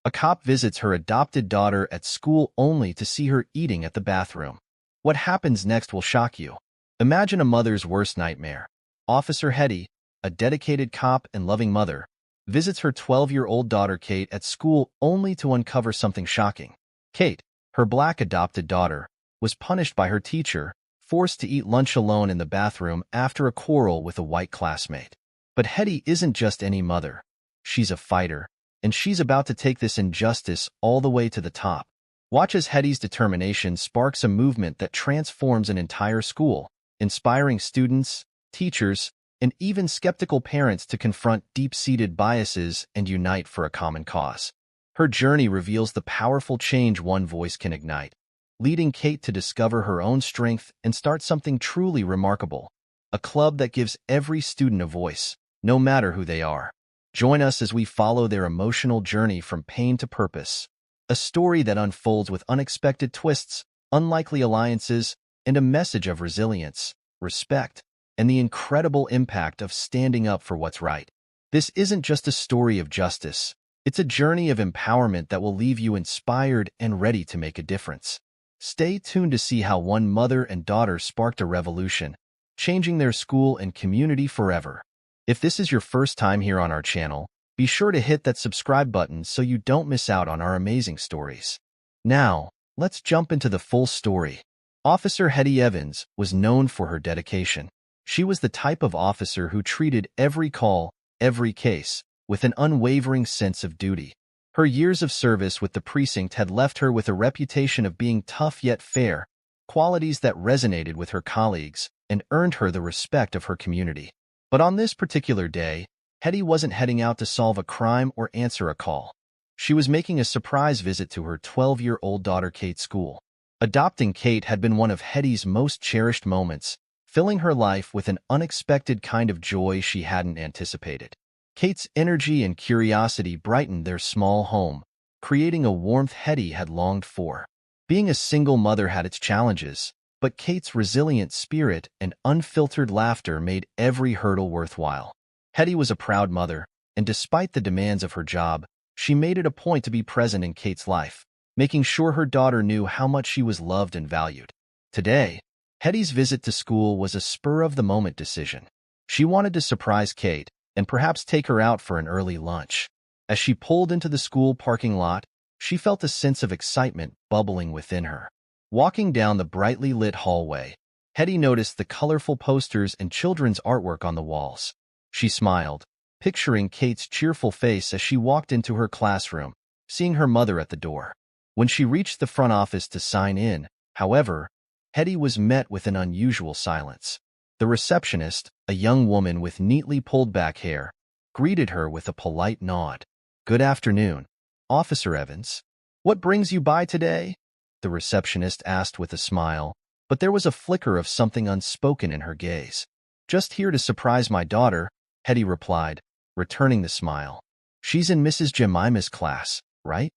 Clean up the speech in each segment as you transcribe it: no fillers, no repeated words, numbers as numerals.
A cop visits her adopted daughter at school only to see her eating at the bathroom. What happens next will shock you. Imagine a mother's worst nightmare. Officer Hetty, a dedicated cop and loving mother, visits her 12-year-old daughter Kate at school only to uncover something shocking. Kate, her black adopted daughter, was punished by her teacher, forced to eat lunch alone in the bathroom after a quarrel with a white classmate. But Hetty isn't just any mother. She's a fighter, and she's about to take this injustice all the way to the top. Watch as Hetty's determination sparks a movement that transforms an entire school, inspiring students, teachers, and even skeptical parents to confront deep-seated biases and unite for a common cause. Her journey reveals the powerful change one voice can ignite, leading Kate to discover her own strength and start something truly remarkable, a club that gives every student a voice, no matter who they are. Join us as we follow their emotional journey from pain to purpose, a story that unfolds with unexpected twists, unlikely alliances, and a message of resilience, respect, and the incredible impact of standing up for what's right. This isn't just a story of justice. It's a journey of empowerment that will leave you inspired and ready to make a difference. Stay tuned to see how one mother and daughter sparked a revolution, changing their school and community forever. If this is your first time here on our channel, be sure to hit that subscribe button so you don't miss out on our amazing stories. Now, let's jump into the full story. Officer Hetty Evans was known for her dedication. She was the type of officer who treated every call, every case, with an unwavering sense of duty. Her years of service with the precinct had left her with a reputation of being tough yet fair, qualities that resonated with her colleagues and earned her the respect of her community. But on this particular day, Hetty wasn't heading out to solve a crime or answer a call. She was making a surprise visit to her 12-year-old daughter Kate's school. Adopting Kate had been one of Hetty's most cherished moments, filling her life with an unexpected kind of joy she hadn't anticipated. Kate's energy and curiosity brightened their small home, creating a warmth Hetty had longed for. Being a single mother had its challenges, but Kate's resilient spirit and unfiltered laughter made every hurdle worthwhile. Hetty was a proud mother, and despite the demands of her job, she made it a point to be present in Kate's life, making sure her daughter knew how much she was loved and valued. Today, Hetty's visit to school was a spur-of-the-moment decision. She wanted to surprise Kate and perhaps take her out for an early lunch. As she pulled into the school parking lot, she felt a sense of excitement bubbling within her. Walking down the brightly lit hallway, Hetty noticed the colorful posters and children's artwork on the walls. She smiled, picturing Kate's cheerful face as she walked into her classroom, seeing her mother at the door. When she reached the front office to sign in, however, Hetty was met with an unusual silence. The receptionist, a young woman with neatly pulled-back hair, greeted her with a polite nod. "Good afternoon, Officer Evans. What brings you by today?" the receptionist asked with a smile, but there was a flicker of something unspoken in her gaze. "Just here to surprise my daughter," Hetty replied, returning the smile. "She's in Mrs. Jemima's class, right?"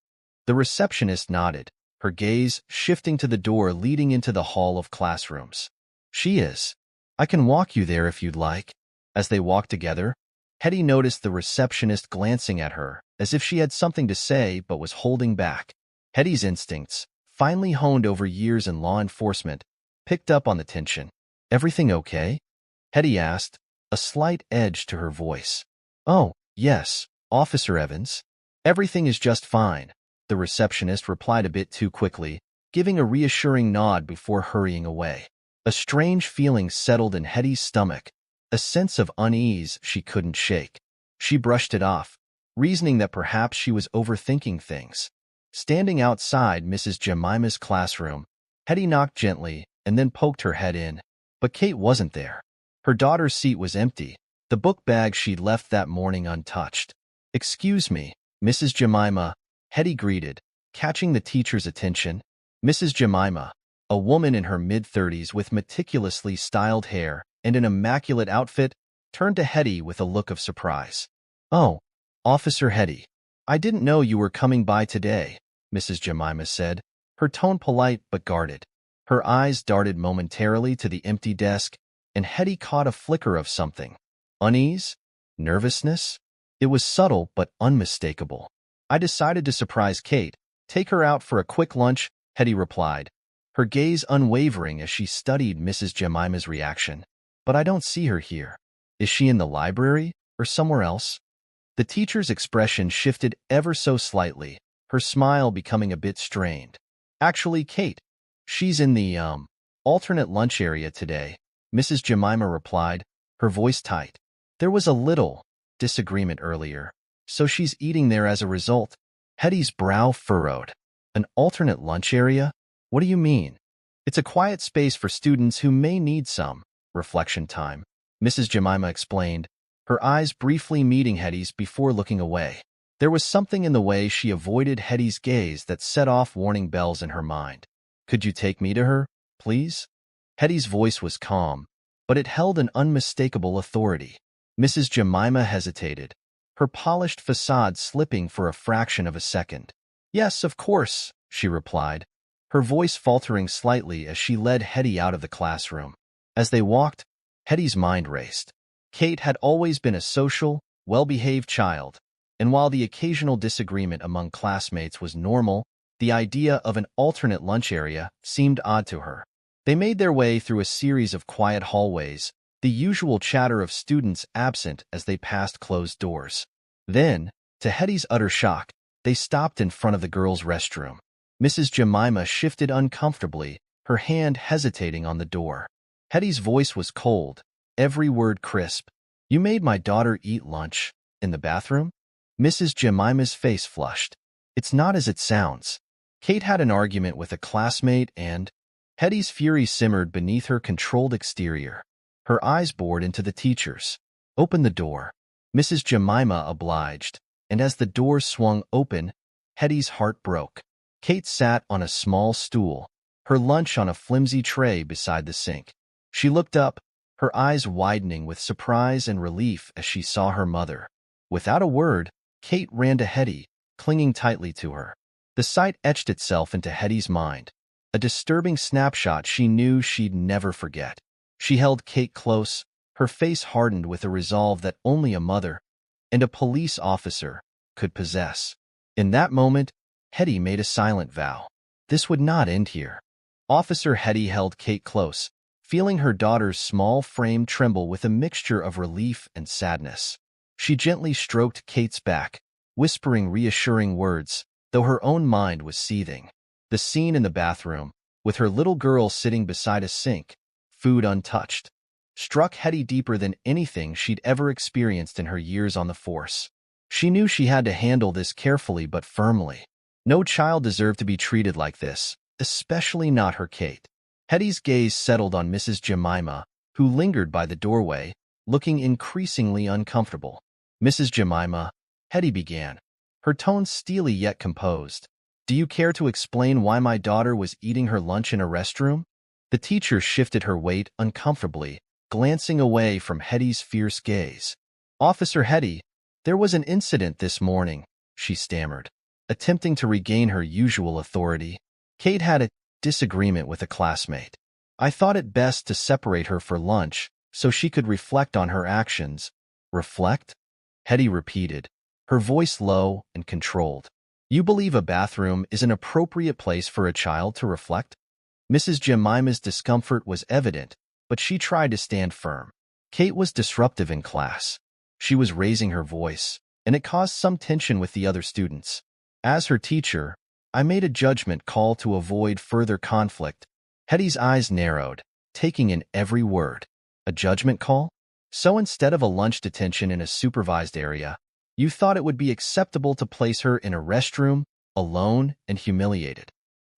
The receptionist nodded, her gaze shifting to the door leading into the hall of classrooms. "She is. I can walk you there if you'd like." As they walked together, Hetty noticed the receptionist glancing at her, as if she had something to say but was holding back. Hetty's instincts, finely honed over years in law enforcement, picked up on the tension. "Everything okay?" Hetty asked, a slight edge to her voice. "Oh, yes, Officer Evans. Everything is just fine," the receptionist replied a bit too quickly, giving a reassuring nod before hurrying away. A strange feeling settled in Hetty's stomach, a sense of unease she couldn't shake. She brushed it off, reasoning that perhaps she was overthinking things. Standing outside Mrs. Jemima's classroom, Hetty knocked gently and then poked her head in, but Kate wasn't there. Her daughter's seat was empty, the book bag she'd left that morning untouched. "Excuse me, Mrs. Jemima," Hetty greeted, catching the teacher's attention. Mrs. Jemima, a woman in her mid-30s with meticulously styled hair and an immaculate outfit, turned to Hetty with a look of surprise. "Oh, Officer Hetty, I didn't know you were coming by today," Mrs. Jemima said, her tone polite but guarded. Her eyes darted momentarily to the empty desk, and Hetty caught a flicker of something. Unease? Nervousness? It was subtle but unmistakable. I decided to surprise Kate. Take her out for a quick lunch, Hetty replied, her gaze unwavering as she studied Mrs. Jemima's reaction. But I don't see her here. Is she in the library or somewhere else? The teacher's expression shifted ever so slightly, her smile becoming a bit strained. Actually, Kate, she's in the, alternate lunch area today, Mrs. Jemima replied, her voice tight. There was a little disagreement earlier, so she's eating there as a result. Hetty's brow furrowed. An alternate lunch area? What do you mean? It's a quiet space for students who may need some reflection time, Mrs. Jemima explained, her eyes briefly meeting Hetty's before looking away. There was something in the way she avoided Hetty's gaze that set off warning bells in her mind. Could you take me to her, please? Hetty's voice was calm, but it held an unmistakable authority. Mrs. Jemima hesitated, her polished facade slipping for a fraction of a second. Yes, of course, she replied, her voice faltering slightly as she led Hetty out of the classroom. As they walked, Hetty's mind raced. Kate had always been a social, well-behaved child, and while the occasional disagreement among classmates was normal, the idea of an alternate lunch area seemed odd to her. They made their way through a series of quiet hallways, the usual chatter of students absent as they passed closed doors. Then, to Hetty's utter shock, they stopped in front of the girls' restroom. Mrs. Jemima shifted uncomfortably, her hand hesitating on the door. Hetty's voice was cold, every word crisp. You made my daughter eat lunch in the bathroom? Mrs. Jemima's face flushed. It's not as it sounds. Kate had an argument with a classmate and Hetty's fury simmered beneath her controlled exterior. Her eyes bored into the teacher's. Open the door. Mrs. Jemima obliged, and as the door swung open, Hetty's heart broke. Kate sat on a small stool, her lunch on a flimsy tray beside the sink. She looked up, her eyes widening with surprise and relief as she saw her mother. Without a word, Kate ran to Hetty, clinging tightly to her. The sight etched itself into Hetty's mind, a disturbing snapshot she knew she'd never forget. She held Kate close, her face hardened with a resolve that only a mother and a police officer could possess. In that moment, Hetty made a silent vow. This would not end here. Officer Hetty held Kate close, feeling her daughter's small frame tremble with a mixture of relief and sadness. She gently stroked Kate's back, whispering reassuring words, though her own mind was seething. The scene in the bathroom, with her little girl sitting beside a sink, food untouched, struck Hetty deeper than anything she'd ever experienced in her years on the force. She knew she had to handle this carefully but firmly. No child deserved to be treated like this, especially not her Kate. Hetty's gaze settled on Mrs. Jemima, who lingered by the doorway, looking increasingly uncomfortable. Mrs. Jemima, Hetty began, her tone steely yet composed. Do you care to explain why my daughter was eating her lunch in a restroom? The teacher shifted her weight uncomfortably, glancing away from Hetty's fierce gaze. Officer Hetty, there was an incident this morning, she stammered, attempting to regain her usual authority. Kate had a disagreement with a classmate. I thought it best to separate her for lunch so she could reflect on her actions. Reflect? Hetty repeated, her voice low and controlled. You believe a bathroom is an appropriate place for a child to reflect? Mrs. Jemima's discomfort was evident, but she tried to stand firm. Kate was disruptive in class. She was raising her voice, and it caused some tension with the other students. As her teacher, I made a judgment call to avoid further conflict. Hetty's eyes narrowed, taking in every word. A judgment call? So instead of a lunch detention in a supervised area, you thought it would be acceptable to place her in a restroom, alone and humiliated.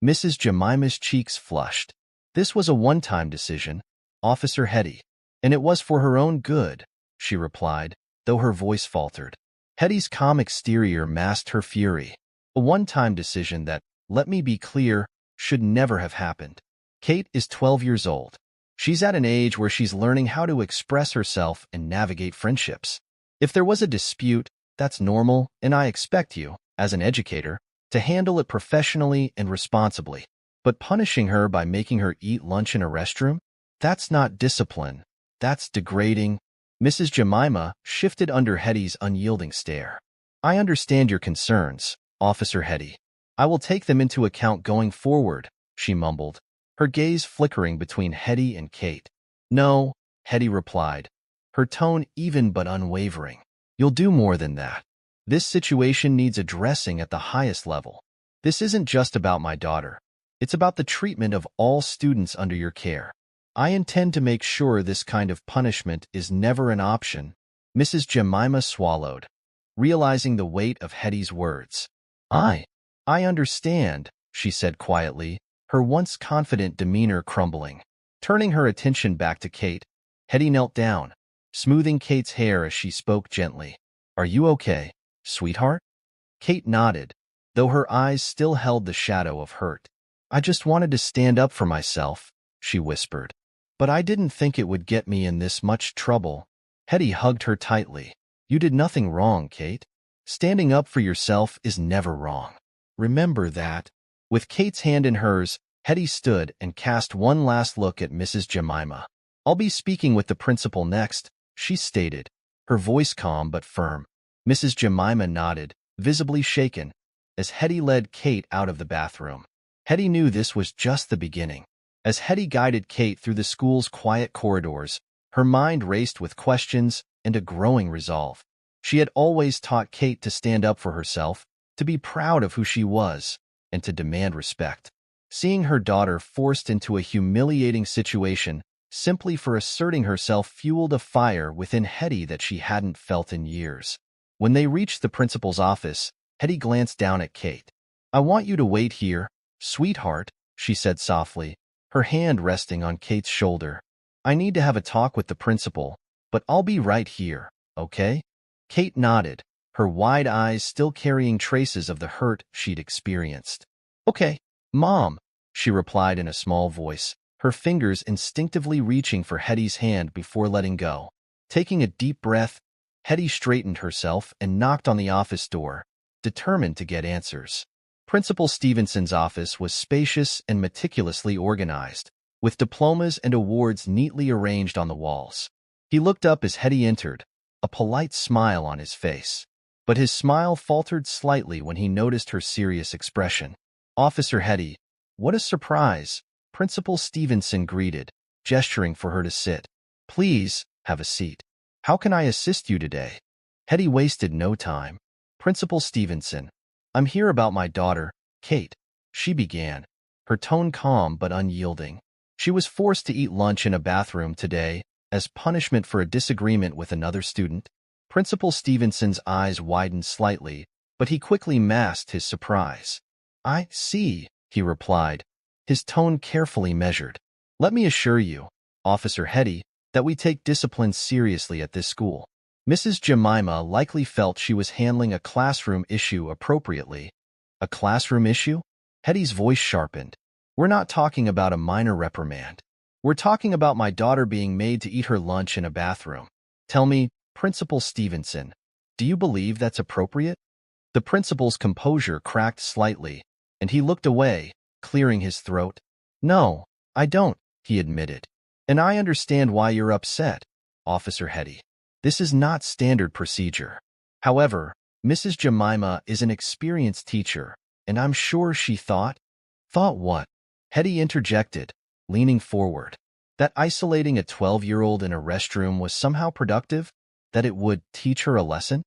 Mrs. Jemima's cheeks flushed. This was a one-time decision, Officer Hetty, and it was for her own good, she replied, though her voice faltered. Hetty's calm exterior masked her fury. A one-time decision that, let me be clear, should never have happened. Kate is 12 years old. She's at an age where she's learning how to express herself and navigate friendships. If there was a dispute, that's normal, and I expect you, as an educator, to handle it professionally and responsibly. But punishing her by making her eat lunch in a restroom? That's not discipline. That's degrading. Mrs. Jemima shifted under Hetty's unyielding stare. I understand your concerns, Officer Hetty. I will take them into account going forward, she mumbled, her gaze flickering between Hetty and Kate. No, Hetty replied, her tone even but unwavering. You'll do more than that. This situation needs addressing at the highest level. This isn't just about my daughter. It's about the treatment of all students under your care. I intend to make sure this kind of punishment is never an option. Mrs. Jemima swallowed, realizing the weight of Hetty's words. I understand, she said quietly, her once confident demeanor crumbling. Turning her attention back to Kate, Hetty knelt down, smoothing Kate's hair as she spoke gently. Are you okay, sweetheart? Kate nodded, though her eyes still held the shadow of hurt. I just wanted to stand up for myself, she whispered. But I didn't think it would get me in this much trouble. Hetty hugged her tightly. You did nothing wrong, Kate. Standing up for yourself is never wrong. Remember that. With Kate's hand in hers, Hetty stood and cast one last look at Mrs. Jemima. I'll be speaking with the principal next, she stated, her voice calm but firm. Mrs. Jemima nodded, visibly shaken, as Hetty led Kate out of the bathroom. Hetty knew this was just the beginning. As Hetty guided Kate through the school's quiet corridors, her mind raced with questions and a growing resolve. She had always taught Kate to stand up for herself, to be proud of who she was, and to demand respect. Seeing her daughter forced into a humiliating situation simply for asserting herself fueled a fire within Hetty that she hadn't felt in years. When they reached the principal's office, Hetty glanced down at Kate. I want you to wait here, sweetheart, she said softly, her hand resting on Kate's shoulder. I need to have a talk with the principal, but I'll be right here, okay? Kate nodded, her wide eyes still carrying traces of the hurt she'd experienced. Okay, Mom, she replied in a small voice, her fingers instinctively reaching for Hetty's hand before letting go. Taking a deep breath, Hetty straightened herself and knocked on the office door, determined to get answers. Principal Stevenson's office was spacious and meticulously organized, with diplomas and awards neatly arranged on the walls. He looked up as Hetty entered, a polite smile on his face. But his smile faltered slightly when he noticed her serious expression. Officer Hetty, what a surprise, Principal Stevenson greeted, gesturing for her to sit. Please, have a seat. How can I assist you today? Hetty wasted no time. Principal Stevenson, I'm here about my daughter, Kate, she began, her tone calm but unyielding. She was forced to eat lunch in a bathroom today as punishment for a disagreement with another student. Principal Stevenson's eyes widened slightly, but he quickly masked his surprise. I see, he replied, his tone carefully measured. Let me assure you, Officer Hetty, that we take discipline seriously at this school. Mrs. Jemima likely felt she was handling a classroom issue appropriately. A classroom issue? Hetty's voice sharpened. We're not talking about a minor reprimand. We're talking about my daughter being made to eat her lunch in a bathroom. Tell me, Principal Stevenson, do you believe that's appropriate? The principal's composure cracked slightly, and he looked away, clearing his throat. No, I don't, he admitted. And I understand why you're upset, Officer Hetty. This is not standard procedure. However, Mrs. Jemima is an experienced teacher, and I'm sure she thought... Thought what? Hetty interjected, leaning forward. That isolating a 12-year-old in a restroom was somehow productive? That it would teach her a lesson?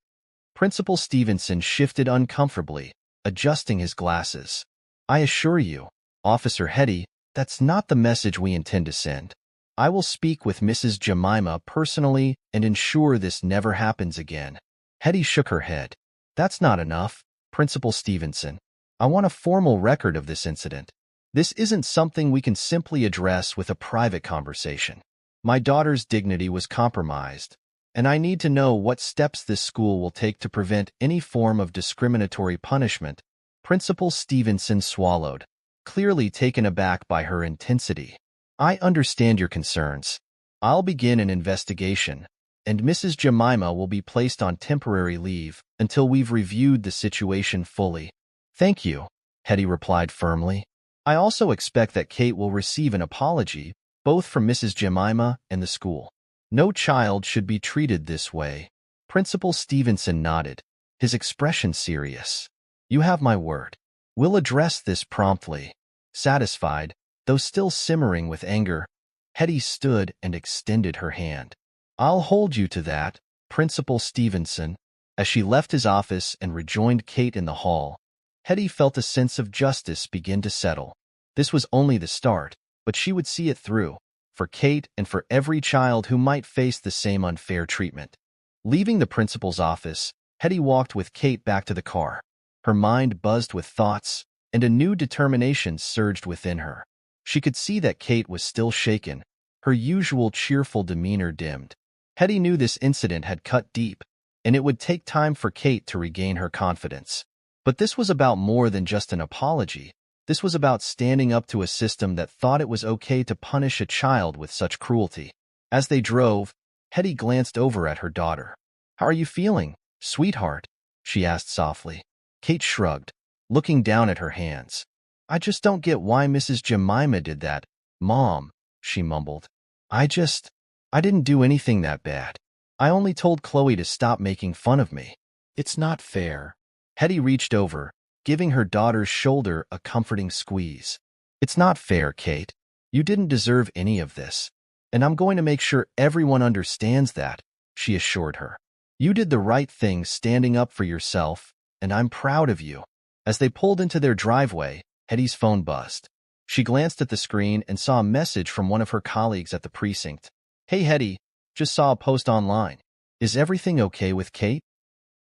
Principal Stevenson shifted uncomfortably, adjusting his glasses. I assure you, Officer Hetty, that's not the message we intend to send. I will speak with Mrs. Jemima personally and ensure this never happens again. Hetty shook her head. That's not enough, Principal Stevenson. I want a formal record of this incident. This isn't something we can simply address with a private conversation. My daughter's dignity was compromised, and I need to know what steps this school will take to prevent any form of discriminatory punishment. Principal Stevenson swallowed, clearly taken aback by her intensity. I understand your concerns. I'll begin an investigation, and Mrs. Jemima will be placed on temporary leave until we've reviewed the situation fully. Thank you, Hetty replied firmly. I also expect that Kate will receive an apology, both from Mrs. Jemima and the school. No child should be treated this way. Principal Stevenson nodded, his expression serious. You have my word. We'll address this promptly. Satisfied, though still simmering with anger, Hetty stood and extended her hand. I'll hold you to that, Principal Stevenson. As she left his office and rejoined Kate in the hall, Hetty felt a sense of justice begin to settle. This was only the start, but she would see it through, for Kate and for every child who might face the same unfair treatment. Leaving the principal's office, Hetty walked with Kate back to the car. Her mind buzzed with thoughts, and a new determination surged within her. She could see that Kate was still shaken, her usual cheerful demeanor dimmed. Hetty knew this incident had cut deep, and it would take time for Kate to regain her confidence. But this was about more than just an apology. This was about standing up to a system that thought it was okay to punish a child with such cruelty. As they drove, Hetty glanced over at her daughter. How are you feeling, sweetheart? She asked softly. Kate shrugged, looking down at her hands. I just don't get why Mrs. Jemima did that, Mom, she mumbled. I didn't do anything that bad. I only told Chloe to stop making fun of me. It's not fair. Hetty reached over, giving her daughter's shoulder a comforting squeeze. It's not fair, Kate. You didn't deserve any of this. And I'm going to make sure everyone understands that, she assured her. You did the right thing standing up for yourself, and I'm proud of you. As they pulled into their driveway, Hetty's phone buzzed. She glanced at the screen and saw a message from one of her colleagues at the precinct. Hey, Hetty, just saw a post online. Is everything okay with Kate?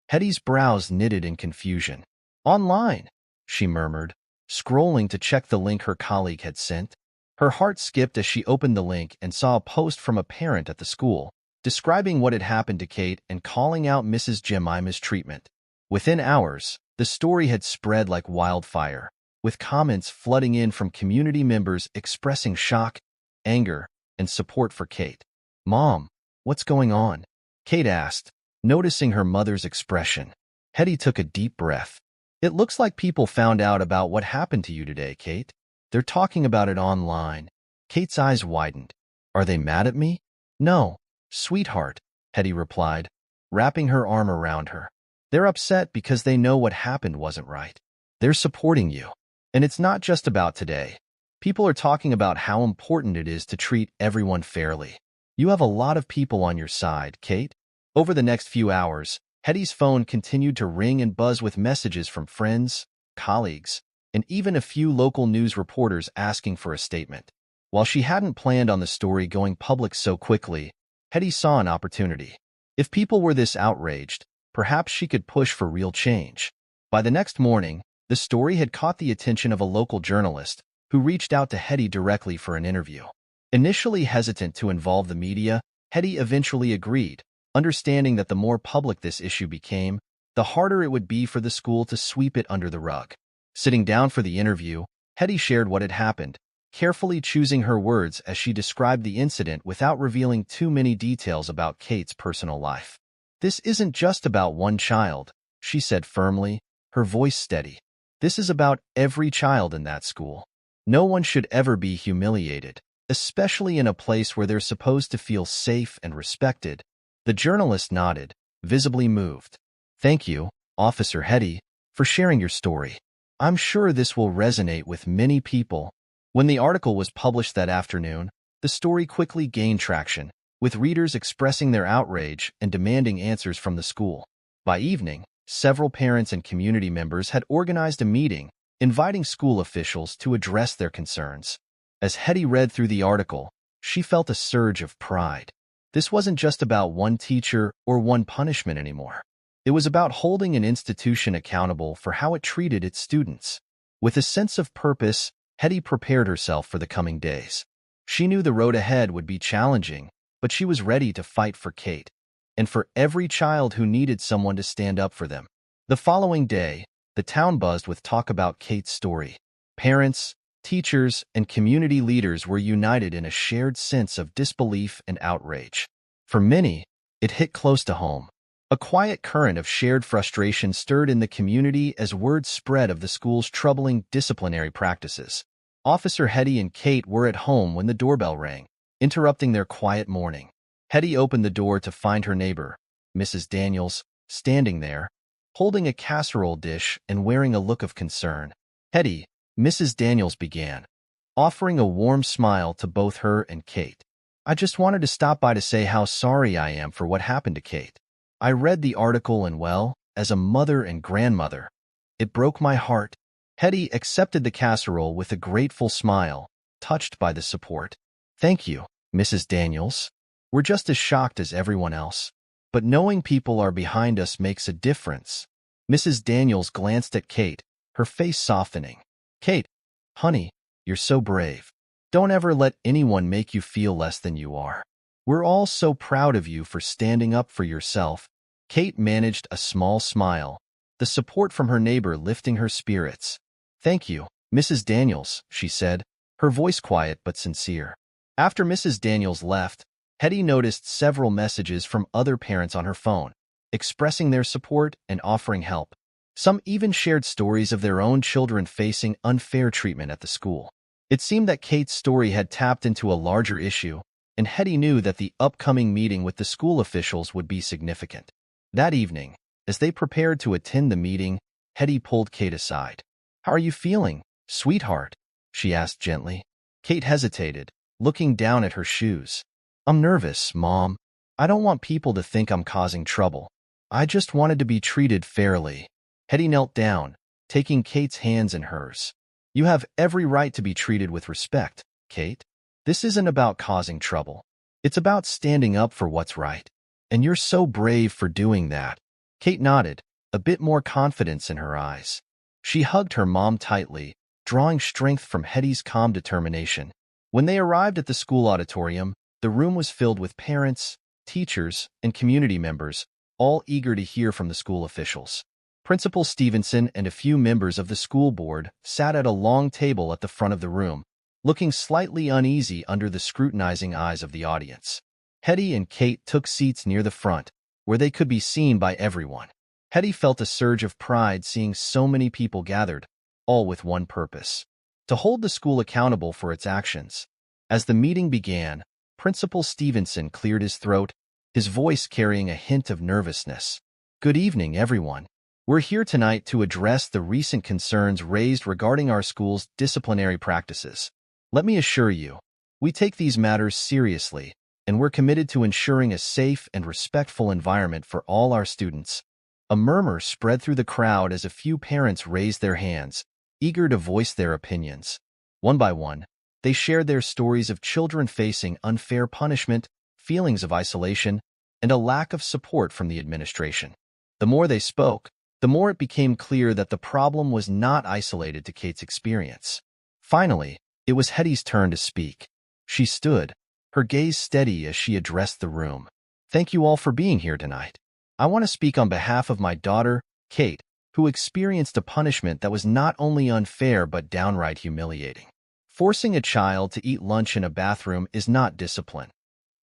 Hetty's brows knitted in confusion. Online, she murmured, scrolling to check the link her colleague had sent. Her heart skipped as she opened the link and saw a post from a parent at the school, describing what had happened to Kate and calling out Mrs. Jemima's treatment. Within hours, the story had spread like wildfire, with comments flooding in from community members expressing shock, anger, and support for Kate. Mom, what's going on? Kate asked, noticing her mother's expression. Hetty took a deep breath. It looks like people found out about what happened to you today, Kate. They're talking about it online. Kate's eyes widened. Are they mad at me? No, sweetheart, Hetty replied, wrapping her arm around her. They're upset because they know what happened wasn't right. They're supporting you. And it's not just about today. People are talking about how important it is to treat everyone fairly. You have a lot of people on your side, Kate. Over the next few hours, Hetty's phone continued to ring and buzz with messages from friends, colleagues, and even a few local news reporters asking for a statement. While she hadn't planned on the story going public so quickly, Hetty saw an opportunity. If people were this outraged, perhaps she could push for real change. By the next morning, the story had caught the attention of a local journalist who reached out to Hetty directly for an interview. Initially hesitant to involve the media, Hetty eventually agreed, understanding that the more public this issue became, the harder it would be for the school to sweep it under the rug. Sitting down for the interview, Hetty shared what had happened, carefully choosing her words as she described the incident without revealing too many details about Kate's personal life. This isn't just about one child, she said firmly, her voice steady. This is about every child in that school. No one should ever be humiliated, especially in a place where they're supposed to feel safe and respected. The journalist nodded, visibly moved. Thank you, Officer Hetty, for sharing your story. I'm sure this will resonate with many people. When the article was published that afternoon, the story quickly gained traction, with readers expressing their outrage and demanding answers from the school. By evening, several parents and community members had organized a meeting, inviting school officials to address their concerns. As Hetty read through the article, she felt a surge of pride. This wasn't just about one teacher or one punishment anymore. It was about holding an institution accountable for how it treated its students. With a sense of purpose, Hetty prepared herself for the coming days. She knew the road ahead would be challenging, but she was ready to fight for Kate, and for every child who needed someone to stand up for them. The following day, the town buzzed with talk about Kate's story. Parents, teachers, and community leaders were united in a shared sense of disbelief and outrage. For many, it hit close to home. A quiet current of shared frustration stirred in the community as word spread of the school's troubling disciplinary practices. Officer Hetty and Kate were at home when the doorbell rang, interrupting their quiet morning. Hetty opened the door to find her neighbor, Mrs. Daniels, standing there, holding a casserole dish and wearing a look of concern. Hetty, Mrs. Daniels began, offering a warm smile to both her and Kate. I just wanted to stop by to say how sorry I am for what happened to Kate. I read the article and well, as a mother and grandmother, it broke my heart. Hetty accepted the casserole with a grateful smile, touched by the support. Thank you, Mrs. Daniels. We're just as shocked as everyone else. But knowing people are behind us makes a difference. Mrs. Daniels glanced at Kate, her face softening. Kate, honey, you're so brave. Don't ever let anyone make you feel less than you are. We're all so proud of you for standing up for yourself. Kate managed a small smile, the support from her neighbor lifting her spirits. Thank you, Mrs. Daniels, she said, her voice quiet but sincere. After Mrs. Daniels left, Hetty noticed several messages from other parents on her phone, expressing their support and offering help. Some even shared stories of their own children facing unfair treatment at the school. It seemed that Kate's story had tapped into a larger issue, and Hetty knew that the upcoming meeting with the school officials would be significant. That evening, as they prepared to attend the meeting, Hetty pulled Kate aside. How are you feeling, sweetheart? She asked gently. Kate hesitated, looking down at her shoes. I'm nervous, Mom. I don't want people to think I'm causing trouble. I just wanted to be treated fairly. Hetty knelt down, taking Kate's hands in hers. You have every right to be treated with respect, Kate. This isn't about causing trouble. It's about standing up for what's right. And you're so brave for doing that. Kate nodded, a bit more confidence in her eyes. She hugged her mom tightly, drawing strength from Hetty's calm determination. When they arrived at the school auditorium, the room was filled with parents, teachers, and community members, all eager to hear from the school officials. Principal Stevenson and a few members of the school board sat at a long table at the front of the room, looking slightly uneasy under the scrutinizing eyes of the audience. Hetty and Kate took seats near the front, where they could be seen by everyone. Hetty felt a surge of pride seeing so many people gathered, all with one purpose: to hold the school accountable for its actions. As the meeting began, Principal Stevenson cleared his throat, his voice carrying a hint of nervousness. Good evening, everyone. We're here tonight to address the recent concerns raised regarding our school's disciplinary practices. Let me assure you, we take these matters seriously, and we're committed to ensuring a safe and respectful environment for all our students. A murmur spread through the crowd as a few parents raised their hands, eager to voice their opinions. One by one, they shared their stories of children facing unfair punishment, feelings of isolation, and a lack of support from the administration. The more they spoke, the more it became clear that the problem was not isolated to Kate's experience. Finally, it was Hetty's turn to speak. She stood, her gaze steady as she addressed the room. Thank you all for being here tonight. I want to speak on behalf of my daughter, Kate, who experienced a punishment that was not only unfair but downright humiliating. Forcing a child to eat lunch in a bathroom is not discipline.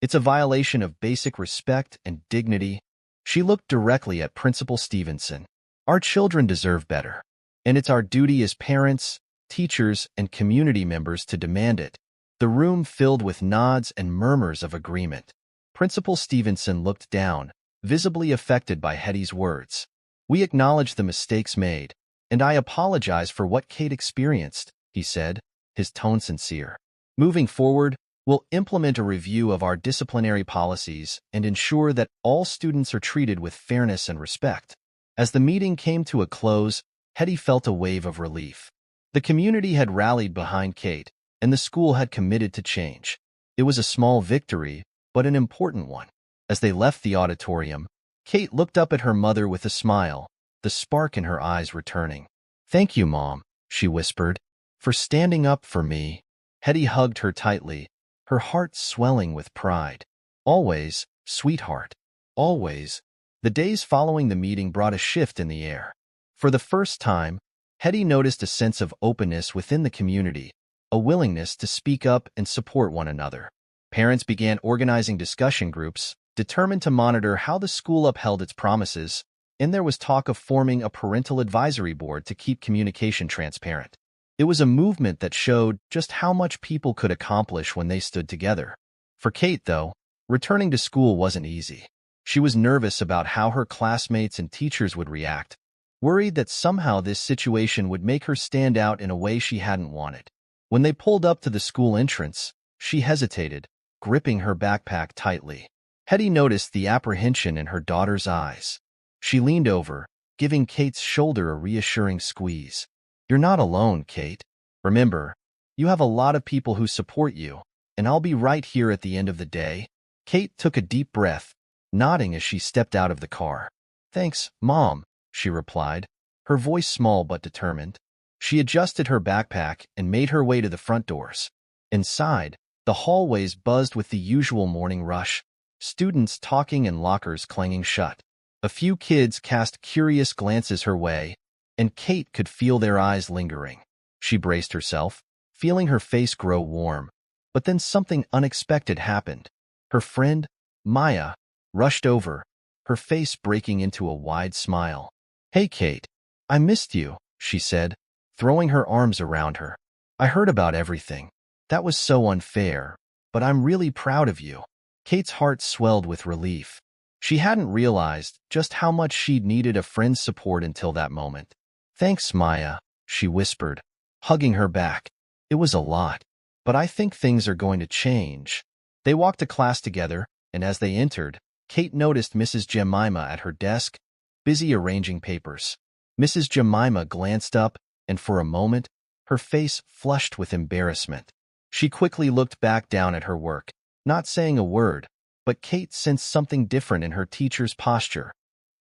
It's a violation of basic respect and dignity. She looked directly at Principal Stevenson. Our children deserve better, and it's our duty as parents, teachers, and community members to demand it. The room filled with nods and murmurs of agreement. Principal Stevenson looked down, visibly affected by Hetty's words. We acknowledge the mistakes made, and I apologize for what Kate experienced, he said, his tone sincere. Moving forward, we'll implement a review of our disciplinary policies and ensure that all students are treated with fairness and respect. As the meeting came to a close, Hetty felt a wave of relief. The community had rallied behind Kate, and the school had committed to change. It was a small victory, but an important one. As they left the auditorium, Kate looked up at her mother with a smile, the spark in her eyes returning. Thank you, Mom, she whispered, for standing up for me. Hetty hugged her tightly, her heart swelling with pride. Always, sweetheart, always. The days following the meeting brought a shift in the air. For the first time, Hetty noticed a sense of openness within the community, a willingness to speak up and support one another. Parents began organizing discussion groups, determined to monitor how the school upheld its promises, and there was talk of forming a parental advisory board to keep communication transparent. It was a movement that showed just how much people could accomplish when they stood together. For Kate, though, returning to school wasn't easy. She was nervous about how her classmates and teachers would react, worried that somehow this situation would make her stand out in a way she hadn't wanted. When they pulled up to the school entrance, she hesitated, gripping her backpack tightly. Hetty noticed the apprehension in her daughter's eyes. She leaned over, giving Kate's shoulder a reassuring squeeze. "You're not alone, Kate. Remember, you have a lot of people who support you, and I'll be right here at the end of the day." Kate took a deep breath, nodding as she stepped out of the car. "Thanks, Mom," she replied, her voice small but determined. She adjusted her backpack and made her way to the front doors. Inside, the hallways buzzed with the usual morning rush, students talking and lockers clanging shut. A few kids cast curious glances her way, and Kate could feel their eyes lingering. She braced herself, feeling her face grow warm. But then something unexpected happened. Her friend, Maya, rushed over, her face breaking into a wide smile. "Hey, Kate, I missed you," she said, throwing her arms around her. "I heard about everything. That was so unfair, but I'm really proud of you." Kate's heart swelled with relief. She hadn't realized just how much she'd needed a friend's support until that moment. "Thanks, Maya," she whispered, hugging her back. "It was a lot, but I think things are going to change." They walked to class together, and as they entered, Kate noticed Mrs. Jemima at her desk, busy arranging papers. Mrs. Jemima glanced up, and for a moment, her face flushed with embarrassment. She quickly looked back down at her work, not saying a word, but Kate sensed something different in her teacher's posture.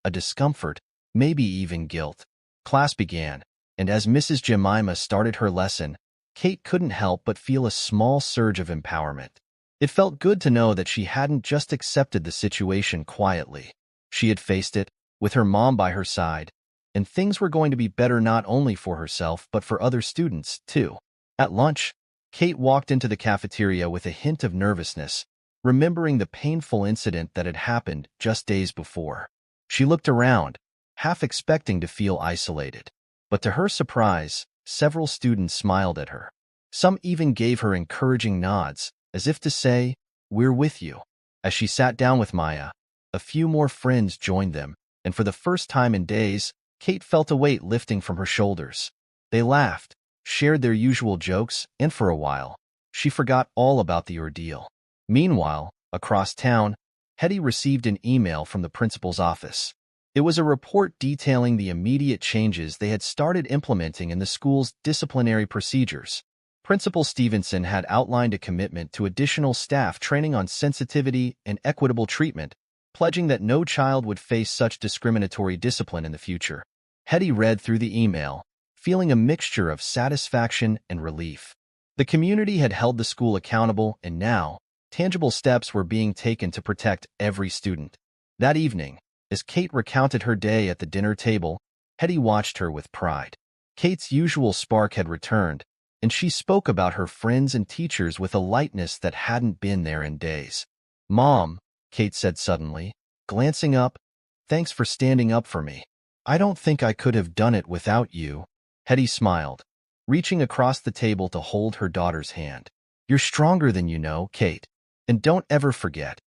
A discomfort, maybe even guilt. Class began, and as Mrs. Jemima started her lesson, Kate couldn't help but feel a small surge of empowerment. It felt good to know that she hadn't just accepted the situation quietly. She had faced it, with her mom by her side, and things were going to be better not only for herself but for other students, too. At lunch, Kate walked into the cafeteria with a hint of nervousness, remembering the painful incident that had happened just days before. She looked around, half expecting to feel isolated. But to her surprise, several students smiled at her. Some even gave her encouraging nods, as if to say, "We're with you." As she sat down with Maya, a few more friends joined them, and for the first time in days, Kate felt a weight lifting from her shoulders. They laughed, shared their usual jokes, and for a while, she forgot all about the ordeal. Meanwhile, across town, Hetty received an email from the principal's office. It was a report detailing the immediate changes they had started implementing in the school's disciplinary procedures. Principal Stevenson had outlined a commitment to additional staff training on sensitivity and equitable treatment, pledging that no child would face such discriminatory discipline in the future. Hetty read through the email, feeling a mixture of satisfaction and relief. The community had held the school accountable, and now, tangible steps were being taken to protect every student. That evening, as Kate recounted her day at the dinner table, Hetty watched her with pride. Kate's usual spark had returned, and she spoke about her friends and teachers with a lightness that hadn't been there in days. "Mom," Kate said suddenly, glancing up, "thanks for standing up for me. I don't think I could have done it without you." Hetty smiled, reaching across the table to hold her daughter's hand. "You're stronger than you know, Kate. And don't ever forget,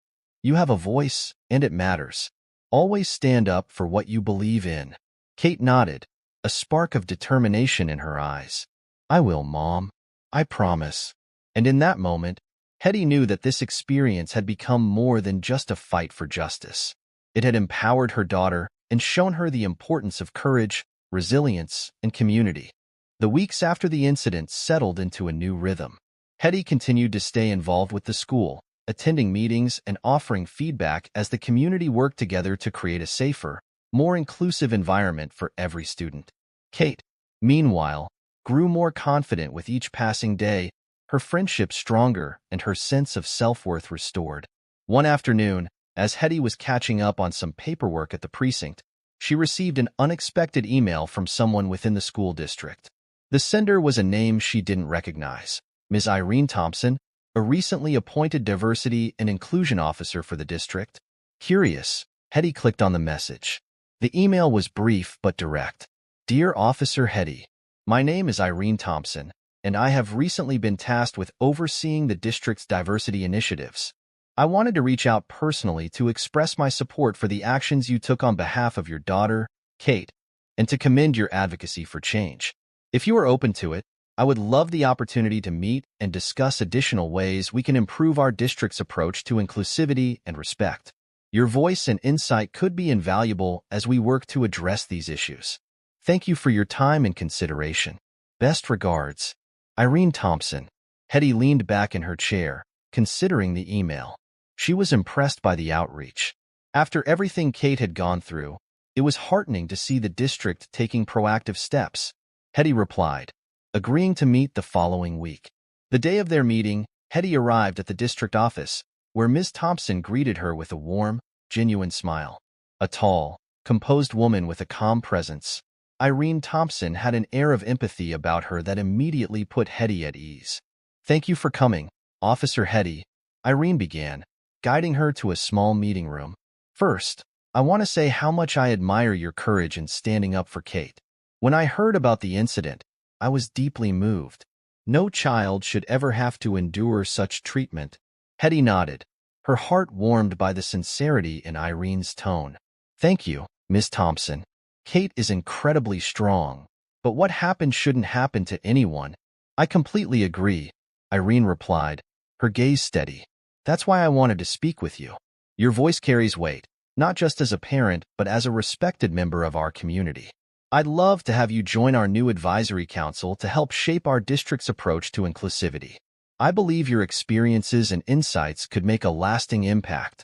you have a voice, and it matters. Always stand up for what you believe in." Kate nodded, a spark of determination in her eyes. "I will, Mom. I promise." And in that moment, Hetty knew that this experience had become more than just a fight for justice. It had empowered her daughter and shown her the importance of courage, resilience, and community. The weeks after the incident settled into a new rhythm. Hetty continued to stay involved with the school, attending meetings and offering feedback as the community worked together to create a safer, more inclusive environment for every student. Kate, meanwhile, grew more confident with each passing day, her friendship stronger and her sense of self-worth restored. One afternoon, as Hetty was catching up on some paperwork at the precinct, she received an unexpected email from someone within the school district. The sender was a name she didn't recognize, Ms. Irene Thompson, a recently appointed diversity and inclusion officer for the district. Curious, Hetty clicked on the message. The email was brief but direct. "Dear Officer Hetty, my name is Irene Thompson, and I have recently been tasked with overseeing the district's diversity initiatives. I wanted to reach out personally to express my support for the actions you took on behalf of your daughter, Kate. and to commend your advocacy for change. If you are open to it, I would love the opportunity to meet and discuss additional ways we can improve our district's approach to inclusivity and respect. Your voice and insight could be invaluable as we work to address these issues. Thank you for your time and consideration. Best regards, Irene Thompson. Hetty leaned back in her chair, considering the email. She was impressed by the outreach. After everything Kate had gone through, it was heartening to see the district taking proactive steps. Hetty replied, agreeing to meet the following week. The day of their meeting, Hetty arrived at the district office, where Ms. Thompson greeted her with a warm, genuine smile. A tall, composed woman with a calm presence, Irene Thompson had an air of empathy about her that immediately put Hetty at ease. Thank you for coming, Officer Hetty, Irene began, guiding her to a small meeting room. First, I want to say how much I admire your courage in standing up for Kate. When I heard about the incident, I was deeply moved. No child should ever have to endure such treatment. Hetty nodded, her heart warmed by the sincerity in Irene's tone. Thank you, Miss Thompson. Kate is incredibly strong, but what happened shouldn't happen to anyone. I completely agree, Irene replied, her gaze steady. That's why I wanted to speak with you. Your voice carries weight, not just as a parent, but as a respected member of our community. I'd love to have you join our new advisory council to help shape our district's approach to inclusivity. I believe your experiences and insights could make a lasting impact.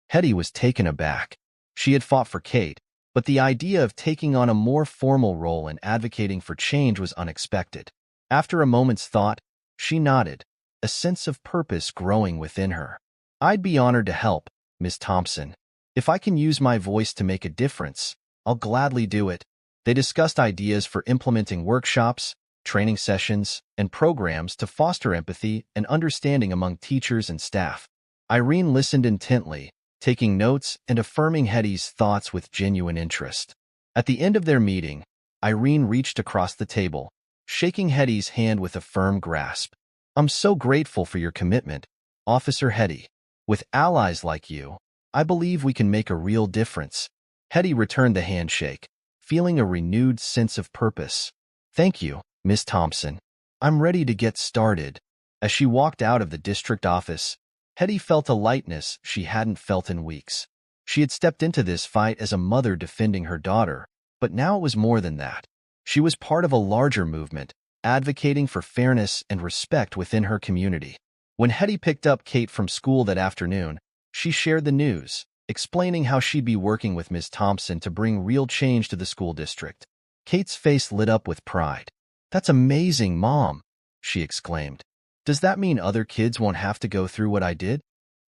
Hetty was taken aback. She had fought for Kate, but the idea of taking on a more formal role in advocating for change was unexpected. After a moment's thought, she nodded, a sense of purpose growing within her. I'd be honored to help, Ms. Thompson. If I can use my voice to make a difference, I'll gladly do it. They discussed ideas for implementing workshops, training sessions, and programs to foster empathy and understanding among teachers and staff. Irene listened intently, taking notes and affirming Hetty's thoughts with genuine interest. At the end of their meeting, Irene reached across the table, shaking Hetty's hand with a firm grasp. I'm so grateful for your commitment, Officer Hetty. With allies like you, I believe we can make a real difference. Hetty returned the handshake, feeling a renewed sense of purpose. Thank you, Miss Thompson. I'm ready to get started. As she walked out of the district office, Hetty felt a lightness she hadn't felt in weeks. She had stepped into this fight as a mother defending her daughter, but now it was more than that. She was part of a larger movement, advocating for fairness and respect within her community. When Hetty picked up Kate from school that afternoon, she shared the news, explaining how she'd be working with Ms. Thompson to bring real change to the school district. Kate's face lit up with pride. That's amazing, Mom, she exclaimed. Does that mean other kids won't have to go through what I did?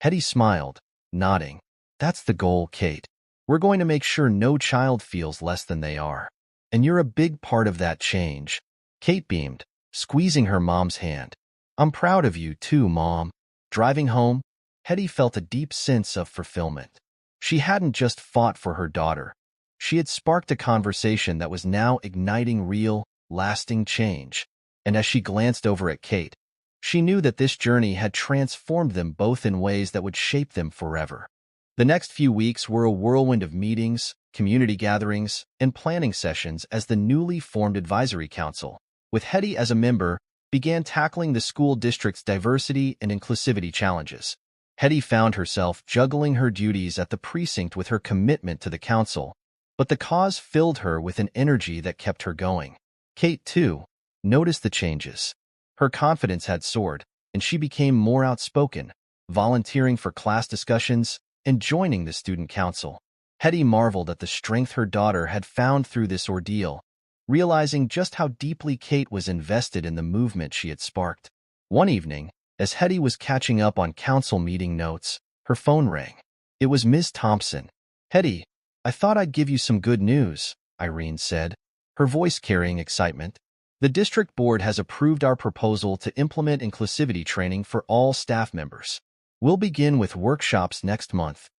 Hetty smiled, nodding. That's the goal, Kate. We're going to make sure no child feels less than they are. And you're a big part of that change. Kate beamed, squeezing her mom's hand. I'm proud of you too, Mom. Driving home, Hetty felt a deep sense of fulfillment. She hadn't just fought for her daughter. She had sparked a conversation that was now igniting real, lasting change. And as she glanced over at Kate, she knew that this journey had transformed them both in ways that would shape them forever. The next few weeks were a whirlwind of meetings, community gatherings, and planning sessions as the newly formed advisory council, with Hetty as a member, began tackling the school district's diversity and inclusivity challenges. Hetty found herself juggling her duties at the precinct with her commitment to the council, but the cause filled her with an energy that kept her going. Kate, too, noticed the changes. Her confidence had soared, and she became more outspoken, volunteering for class discussions and joining the student council. Hetty marveled at the strength her daughter had found through this ordeal, realizing just how deeply Kate was invested in the movement she had sparked. One evening, as Hetty was catching up on council meeting notes, her phone rang. It was Ms. Thompson. Hetty, I thought I'd give you some good news, Irene said, her voice carrying excitement. The district board has approved our proposal to implement inclusivity training for all staff members. We'll begin with workshops next month.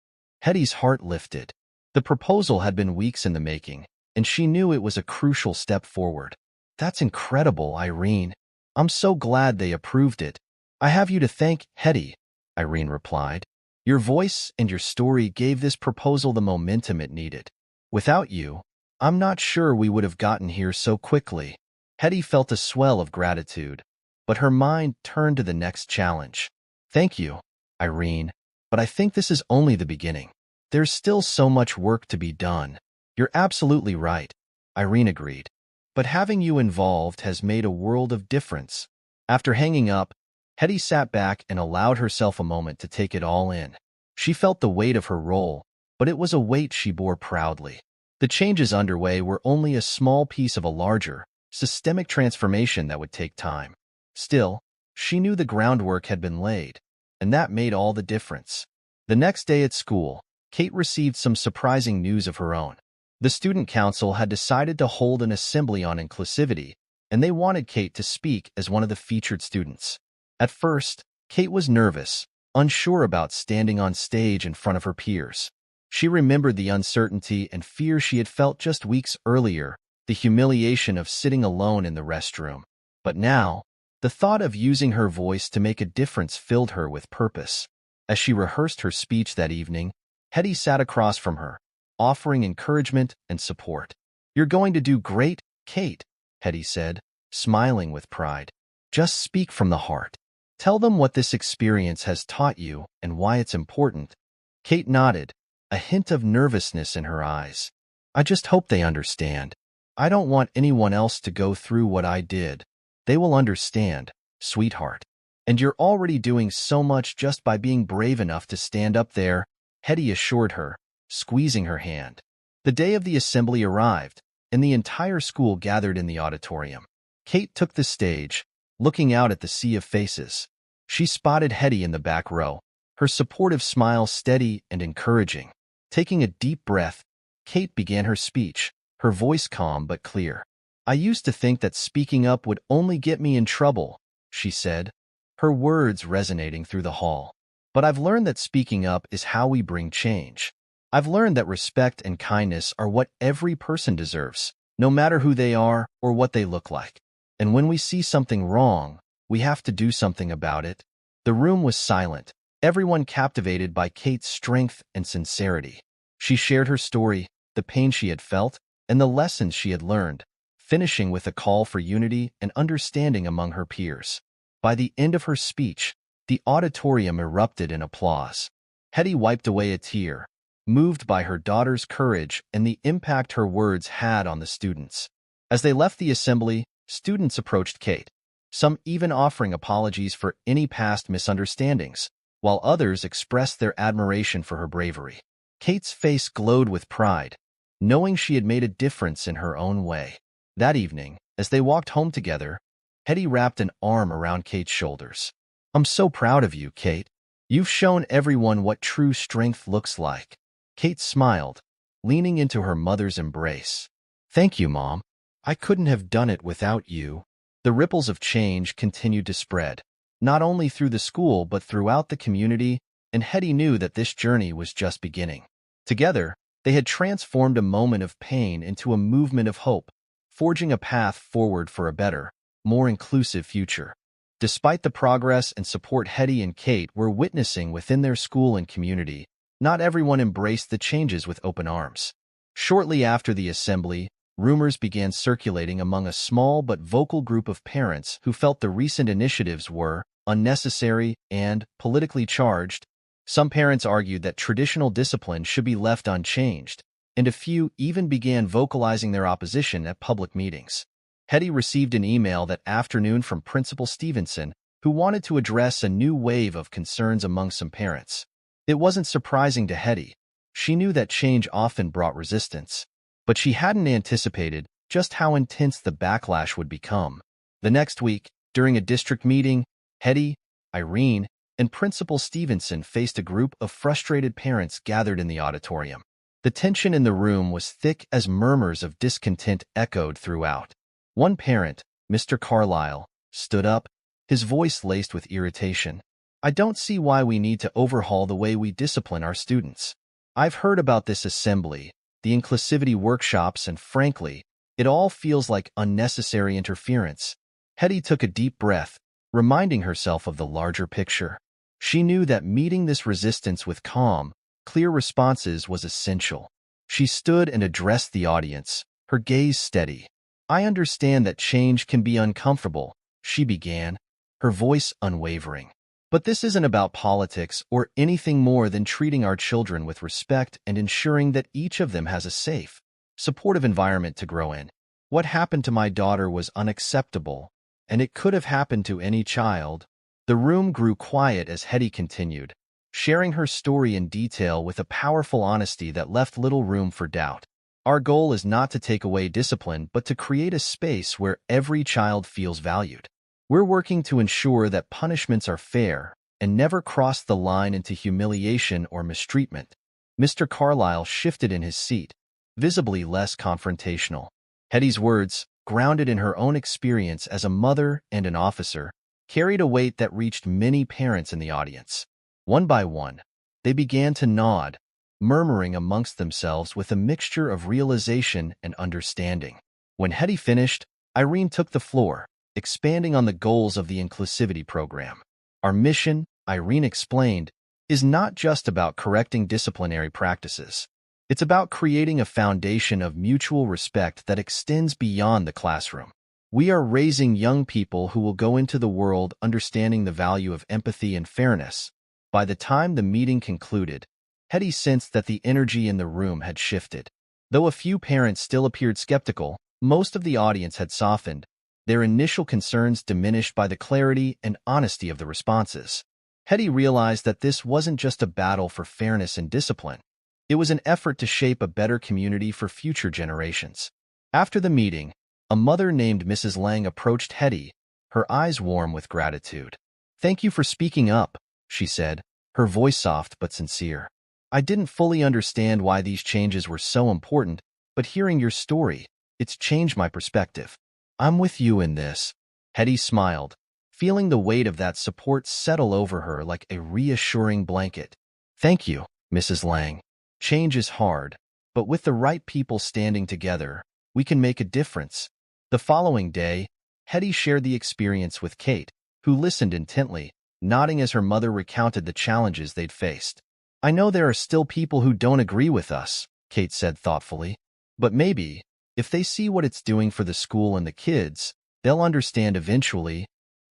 Hetty's heart lifted. The proposal had been weeks in the making, and she knew it was a crucial step forward. That's incredible, Irene. I'm so glad they approved it. I have you to thank, Hetty, Irene replied. Your voice and your story gave this proposal the momentum it needed. Without you, I'm not sure we would have gotten here so quickly. Hetty felt a swell of gratitude, but her mind turned to the next challenge. Thank you, Irene, but I think this is only the beginning. There's still so much work to be done. You're absolutely right, Irene agreed. But having you involved has made a world of difference. After hanging up, Hetty sat back and allowed herself a moment to take it all in. She felt the weight of her role, but it was a weight she bore proudly. The changes underway were only a small piece of a larger, systemic transformation that would take time. Still, she knew the groundwork had been laid, and that made all the difference. The next day at school, Kate received some surprising news of her own. The student council had decided to hold an assembly on inclusivity, and they wanted Kate to speak as one of the featured students. At first, Kate was nervous, unsure about standing on stage in front of her peers. She remembered the uncertainty and fear she had felt just weeks earlier, the humiliation of sitting alone in the restroom. But now, the thought of using her voice to make a difference filled her with purpose. As she rehearsed her speech that evening, Hetty sat across from her, offering encouragement and support. "You're going to do great, Kate," Hetty said, smiling with pride. "Just speak from the heart. Tell them what this experience has taught you and why it's important." Kate nodded, a hint of nervousness in her eyes. "I just hope they understand. I don't want anyone else to go through what I did. They will understand, sweetheart. And you're already doing so much just by being brave enough to stand up there," Hetty assured her, squeezing her hand. The day of the assembly arrived, and the entire school gathered in the auditorium. Kate took the stage, looking out at the sea of faces. She spotted Hetty in the back row, her supportive smile steady and encouraging. Taking a deep breath, Kate began her speech, her voice calm but clear. "I used to think that speaking up would only get me in trouble," she said, her words resonating through the hall. "But I've learned that speaking up is how we bring change. I've learned that respect and kindness are what every person deserves, no matter who they are or what they look like. And when we see something wrong, we have to do something about it." The room was silent, everyone captivated by Kate's strength and sincerity. She shared her story, the pain she had felt, and the lessons she had learned, finishing with a call for unity and understanding among her peers. By the end of her speech, the auditorium erupted in applause. Hetty wiped away a tear, moved by her daughter's courage and the impact her words had on the students. As they left the assembly, students approached Kate, some even offering apologies for any past misunderstandings, while others expressed their admiration for her bravery. Kate's face glowed with pride, knowing she had made a difference in her own way. That evening, as they walked home together, Hetty wrapped an arm around Kate's shoulders. "I'm so proud of you, Kate. You've shown everyone what true strength looks like." Kate smiled, leaning into her mother's embrace. "Thank you, Mom. I couldn't have done it without you." The ripples of change continued to spread, not only through the school but throughout the community, and Hetty knew that this journey was just beginning. Together, they had transformed a moment of pain into a movement of hope, forging a path forward for a better, more inclusive future. Despite the progress and support Hetty and Kate were witnessing within their school and community, not everyone embraced the changes with open arms. Shortly after the assembly, rumors began circulating among a small but vocal group of parents who felt the recent initiatives were unnecessary and politically charged. Some parents argued that traditional discipline should be left unchanged, and a few even began vocalizing their opposition at public meetings. Hetty received an email that afternoon from Principal Stevenson, who wanted to address a new wave of concerns among some parents. It wasn't surprising to Hetty. She knew that change often brought resistance, but she hadn't anticipated just how intense the backlash would become. The next week, during a district meeting, Hetty, Irene, and Principal Stevenson faced a group of frustrated parents gathered in the auditorium. The tension in the room was thick as murmurs of discontent echoed throughout. One parent, Mr. Carlyle, stood up, his voice laced with irritation. "I don't see why we need to overhaul the way we discipline our students. I've heard about this assembly, the inclusivity workshops, and frankly, it all feels like unnecessary interference." Hetty took a deep breath, reminding herself of the larger picture. She knew that meeting this resistance with calm, clear responses was essential. She stood and addressed the audience, her gaze steady. "I understand that change can be uncomfortable," she began, her voice unwavering. "But this isn't about politics or anything more than treating our children with respect and ensuring that each of them has a safe, supportive environment to grow in. What happened to my daughter was unacceptable, and it could have happened to any child." The room grew quiet as Hetty continued, sharing her story in detail with a powerful honesty that left little room for doubt. "Our goal is not to take away discipline, but to create a space where every child feels valued. We're working to ensure that punishments are fair and never cross the line into humiliation or mistreatment." Mr. Carlyle shifted in his seat, visibly less confrontational. Hetty's words, grounded in her own experience as a mother and an officer, carried a weight that reached many parents in the audience. One by one, they began to nod, murmuring amongst themselves with a mixture of realization and understanding. When Hetty finished, Irene took the floor, expanding on the goals of the inclusivity program. "Our mission," Irene explained, "is not just about correcting disciplinary practices. It's about creating a foundation of mutual respect that extends beyond the classroom. We are raising young people who will go into the world understanding the value of empathy and fairness." By the time the meeting concluded, Hetty sensed that the energy in the room had shifted. Though a few parents still appeared skeptical, most of the audience had softened, their initial concerns diminished by the clarity and honesty of the responses. Hetty realized that this wasn't just a battle for fairness and discipline. It was an effort to shape a better community for future generations. After the meeting, a mother named Mrs. Lang approached Hetty, her eyes warm with gratitude. "Thank you for speaking up," she said, her voice soft but sincere. "I didn't fully understand why these changes were so important, but hearing your story, it's changed my perspective. I'm with you in this." Hetty smiled, feeling the weight of that support settle over her like a reassuring blanket. "Thank you, Mrs. Lang. Change is hard, but with the right people standing together, we can make a difference." The following day, Hetty shared the experience with Kate, who listened intently, nodding as her mother recounted the challenges they'd faced. "I know there are still people who don't agree with us," Kate said thoughtfully. "But maybe, if they see what it's doing for the school and the kids, they'll understand eventually."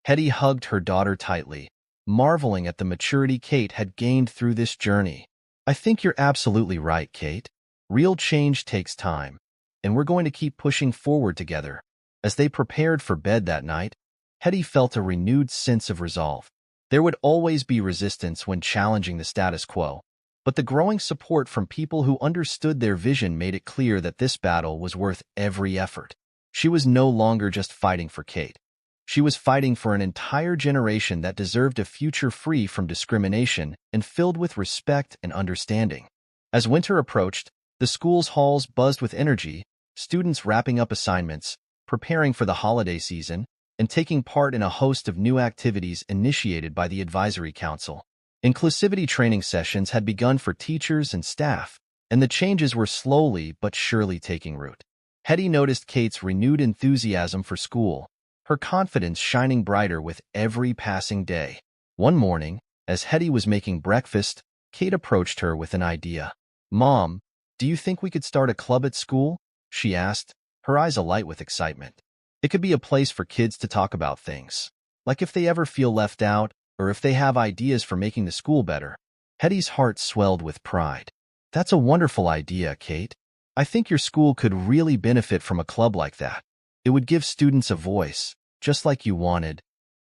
Hetty hugged her daughter tightly, marveling at the maturity Kate had gained through this journey. "I think you're absolutely right, Kate. Real change takes time, and we're going to keep pushing forward together." As they prepared for bed that night, Hetty felt a renewed sense of resolve. There would always be resistance when challenging the status quo, but the growing support from people who understood their vision made it clear that this battle was worth every effort. She was no longer just fighting for Kate. She was fighting for an entire generation that deserved a future free from discrimination and filled with respect and understanding. As winter approached, the school's halls buzzed with energy, students wrapping up assignments, preparing for the holiday season, and taking part in a host of new activities initiated by the Advisory Council. Inclusivity training sessions had begun for teachers and staff, and the changes were slowly but surely taking root. Hetty noticed Kate's renewed enthusiasm for school, her confidence shining brighter with every passing day. One morning, as Hetty was making breakfast, Kate approached her with an idea. "Mom, do you think we could start a club at school?" she asked, her eyes alight with excitement. "It could be a place for kids to talk about things, like if they ever feel left out or if they have ideas for making the school better." Hetty's heart swelled with pride. "That's a wonderful idea, Kate. I think your school could really benefit from a club like that. It would give students a voice, just like you wanted."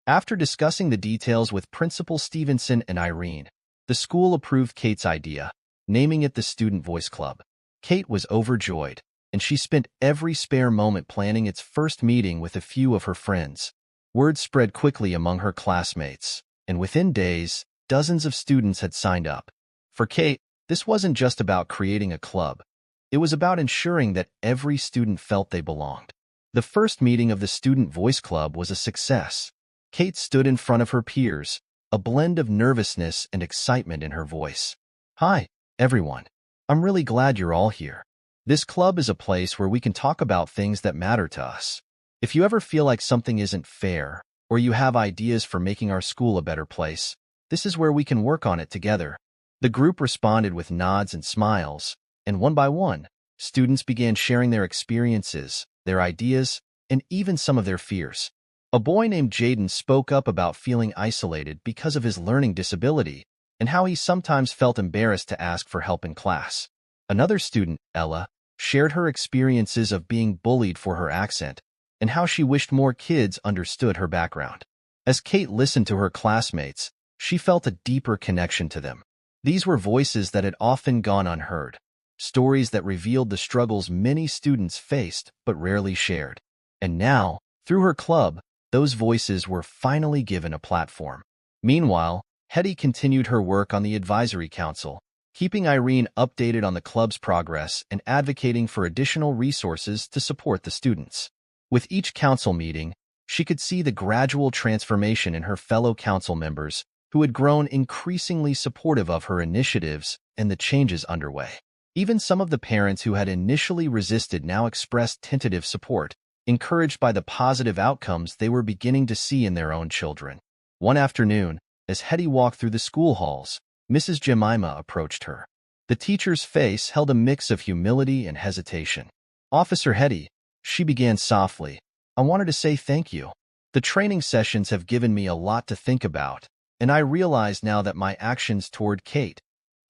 After discussing the details with Principal Stevenson and Irene, the school approved Kate's idea, naming it the Student Voice Club. Kate was overjoyed, and she spent every spare moment planning its first meeting with a few of her friends. Word spread quickly among her classmates, and within days, dozens of students had signed up. For Kate, this wasn't just about creating a club. It was about ensuring that every student felt they belonged. The first meeting of the Student Voice Club was a success. Kate stood in front of her peers, a blend of nervousness and excitement in her voice. "Hi, everyone. I'm really glad you're all here. This club is a place where we can talk about things that matter to us. If you ever feel like something isn't fair, or you have ideas for making our school a better place, this is where we can work on it together." The group responded with nods and smiles, And one by one, students began sharing their experiences, their ideas, and even some of their fears. A boy named Jaden spoke up about feeling isolated because of his learning disability and how he sometimes felt embarrassed to ask for help in class. Another student, Ella, shared her experiences of being bullied for her accent and how she wished more kids understood her background. As Kate listened to her classmates, she felt a deeper connection to them. These were voices that had often gone unheard, stories that revealed the struggles many students faced but rarely shared. And now, through her club, those voices were finally given a platform. Meanwhile, Hetty continued her work on the advisory council, keeping Irene updated on the club's progress and advocating for additional resources to support the students. With each council meeting, she could see the gradual transformation in her fellow council members, who had grown increasingly supportive of her initiatives and the changes underway. Even some of the parents who had initially resisted now expressed tentative support, encouraged by the positive outcomes they were beginning to see in their own children. One afternoon, as Hetty walked through the school halls, Mrs. Jemima approached her. The teacher's face held a mix of humility and hesitation. "Officer Hetty," she began softly, "I wanted to say thank you. The training sessions have given me a lot to think about, and I realize now that my actions toward Kate,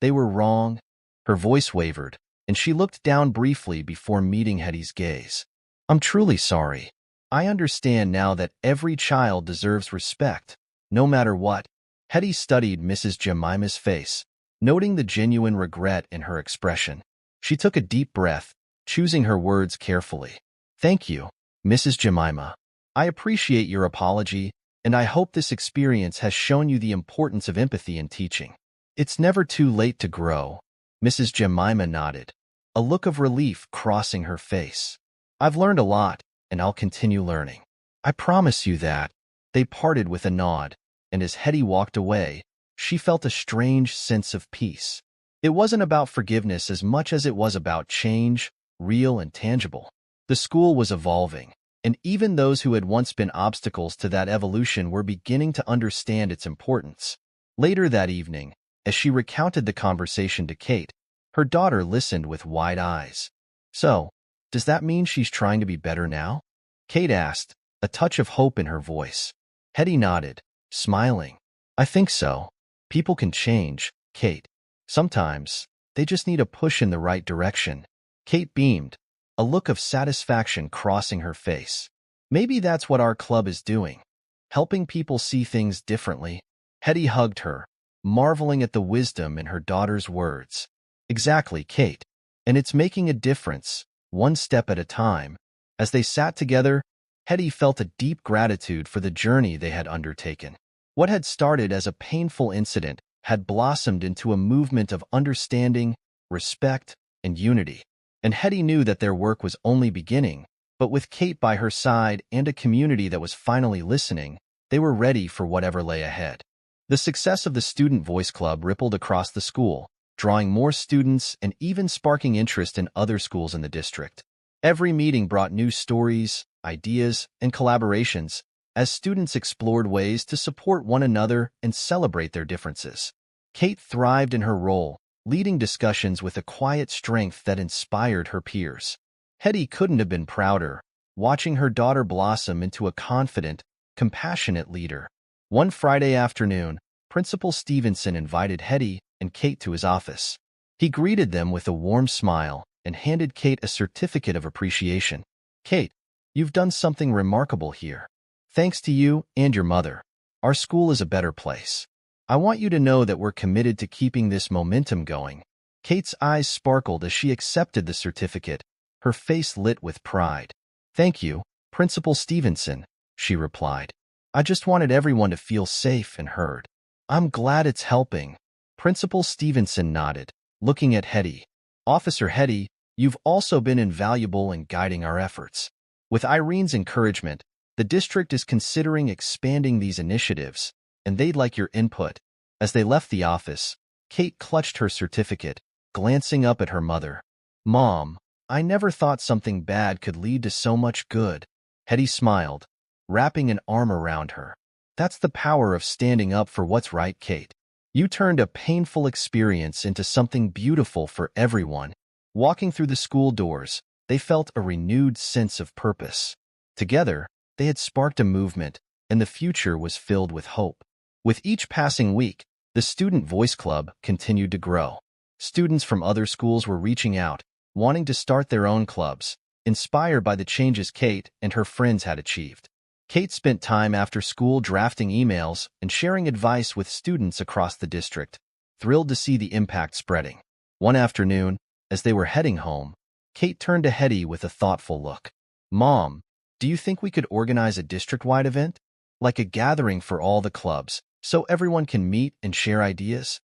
they were wrong." Her voice wavered, and she looked down briefly before meeting Hetty's gaze. "I'm truly sorry. I understand now that every child deserves respect, no matter what." Hetty studied Mrs. Jemima's face, noting the genuine regret in her expression. She took a deep breath, choosing her words carefully. "Thank you, Mrs. Jemima. I appreciate your apology, and I hope this experience has shown you the importance of empathy in teaching. It's never too late to grow." Mrs. Jemima nodded, a look of relief crossing her face. "I've learned a lot, and I'll continue learning. I promise you that." They parted with a nod, and as Hetty walked away, she felt a strange sense of peace. It wasn't about forgiveness as much as it was about change, real and tangible. The school was evolving, and even those who had once been obstacles to that evolution were beginning to understand its importance. Later that evening, as she recounted the conversation to Kate, her daughter listened with wide eyes. "So, does that mean she's trying to be better now?" Kate asked, a touch of hope in her voice. Hetty nodded, smiling. "I think so. People can change, Kate. Sometimes, they just need a push in the right direction." Kate beamed, a look of satisfaction crossing her face. "Maybe that's what our club is doing, helping people see things differently." Hetty hugged her, marveling at the wisdom in her daughter's words. "Exactly, Kate. And it's making a difference, one step at a time." As they sat together, Hetty felt a deep gratitude for the journey they had undertaken. What had started as a painful incident had blossomed into a movement of understanding, respect, and unity. And Hetty knew that their work was only beginning, but with Kate by her side and a community that was finally listening, they were ready for whatever lay ahead. The success of the Student Voice Club rippled across the school, drawing more students and even sparking interest in other schools in the district. Every meeting brought new stories, ideas, and collaborations as students explored ways to support one another and celebrate their differences. Kate thrived in her role, leading discussions with a quiet strength that inspired her peers. Hetty couldn't have been prouder, watching her daughter blossom into a confident, compassionate leader. One Friday afternoon, Principal Stevenson invited Hetty and Kate to his office. He greeted them with a warm smile and handed Kate a certificate of appreciation. "Kate, you've done something remarkable here. Thanks to you and your mother, our school is a better place. I want you to know that we're committed to keeping this momentum going." Kate's eyes sparkled as she accepted the certificate, her face lit with pride. "Thank you, Principal Stevenson," she replied. "I just wanted everyone to feel safe and heard." "I'm glad it's helping." Principal Stevenson nodded, looking at Hetty. "Officer Hetty, you've also been invaluable in guiding our efforts. With Irene's encouragement, the district is considering expanding these initiatives, and they'd like your input." As they left the office, Kate clutched her certificate, glancing up at her mother. "Mom, I never thought something bad could lead to so much good." Hetty smiled, wrapping an arm around her. "That's the power of standing up for what's right, Kate. You turned a painful experience into something beautiful for everyone." Walking through the school doors, they felt a renewed sense of purpose. Together, they had sparked a movement, and the future was filled with hope. With each passing week, the Student Voice Club continued to grow. Students from other schools were reaching out, wanting to start their own clubs, inspired by the changes Kate and her friends had achieved. Kate spent time after school drafting emails and sharing advice with students across the district, thrilled to see the impact spreading. One afternoon, as they were heading home, Kate turned to Hetty with a thoughtful look. "Mom, do you think we could organize a district-wide event? Like a gathering for all the clubs, so everyone can meet and share ideas?"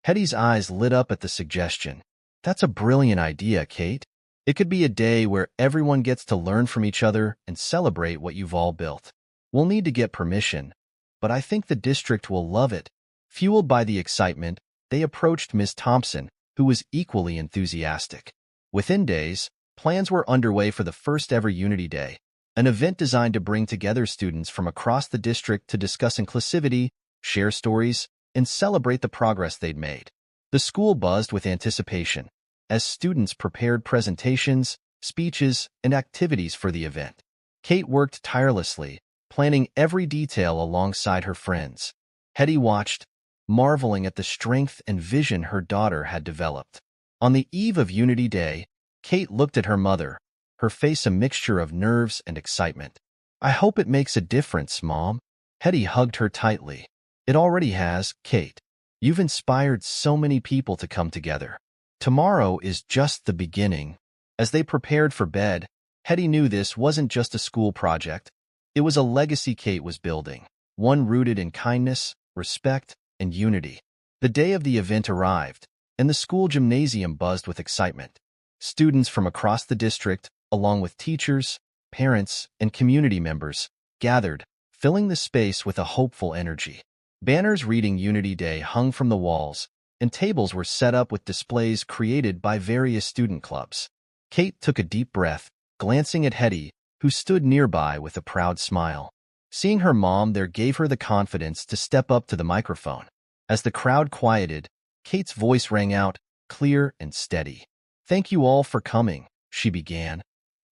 Hetty's eyes lit up at the suggestion. "That's a brilliant idea, Kate. It could be a day where everyone gets to learn from each other and celebrate what you've all built. We'll need to get permission, but I think the district will love it." Fueled by the excitement, they approached Ms. Thompson, who was equally enthusiastic. Within days, plans were underway for the first-ever Unity Day, an event designed to bring together students from across the district to discuss inclusivity, share stories, and celebrate the progress they'd made. The school buzzed with anticipation as students prepared presentations, speeches, and activities for the event. Kate worked tirelessly, planning every detail alongside her friends. Hetty watched, marveling at the strength and vision her daughter had developed. On the eve of Unity Day, Kate looked at her mother, her face a mixture of nerves and excitement. "I hope it makes a difference, Mom." Hetty hugged her tightly. "It already has, Kate. You've inspired so many people to come together. Tomorrow is just the beginning." As they prepared for bed, Hetty knew this wasn't just a school project. It was a legacy Kate was building, one rooted in kindness, respect, and unity. The day of the event arrived, and the school gymnasium buzzed with excitement. Students from across the district, along with teachers, parents, and community members, gathered, filling the space with a hopeful energy. Banners reading Unity Day hung from the walls, and tables were set up with displays created by various student clubs. Kate took a deep breath, glancing at Hetty, who stood nearby with a proud smile. Seeing her mom there gave her the confidence to step up to the microphone. As the crowd quieted, Kate's voice rang out, clear and steady. "Thank you all for coming," she began,